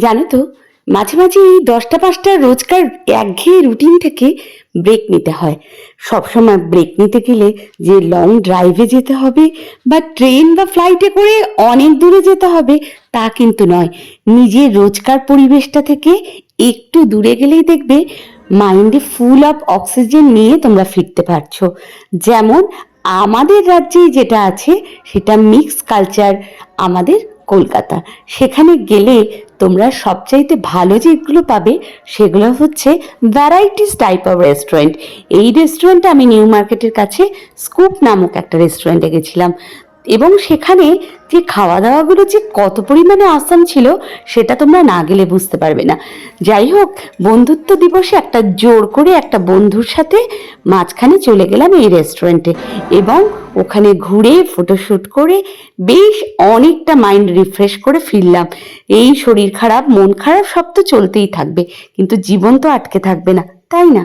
জানো তো, মাঝে মাঝে এই 10টা 5টা রোজকার একঘেয়ে রুটিন থেকে ব্রেক নিতে হয়। সবসময় ব্রেক নিতে গেলে যে লং ড্রাইভে যেতে হবে বা ট্রেন বা ফ্লাইটে করে অনেক দূরে যেতে হবে তা কিন্তু নয়। নিজের রোজকার পরিবেশটা থেকে একটু দূরে গেলেই দেখবে মাইন্ডে ফুল অফ অক্সিজেন নিয়ে তোমরা ফিরতে পারছো। যেমন আমাদের রাজ্যে যেটা আছে সেটা মিক্স কালচার, আমাদের কলকাতা। সেখানে গেলে তোমরা সবচাইতে ভালো যেগুলো পাবে সেগুলো হচ্ছে ভ্যারাইটিস টাইপ অফ রেস্টুরেন্ট। এই রেস্টুরেন্টে আমি নিউ মার্কেটের কাছে স্কুপ নামক একটা রেস্টুরেন্টে গেছিলাম, এবং সেখানে যে খাওয়া দাওয়াগুলো যে কত পরিমাণে আসাম ছিল সেটা তোমরা না গেলে বুঝতে পারবে না। যাই হোক, বন্ধুত্ব দিবসে একটা জোর করে একটা বন্ধুর সাথে মাঝখানে চলে গেলাম এই রেস্টুরেন্টে, এবং ওখানে ঘুরে ফটোশ্যুট করে বেশ অনেকটা মাইন্ড রিফ্রেশ করে ফিরলাম। এই শরীর খারাপ মন খারাপ সব তো চলতেই থাকবে, কিন্তু জীবন তো আটকে থাকবে না, তাই না?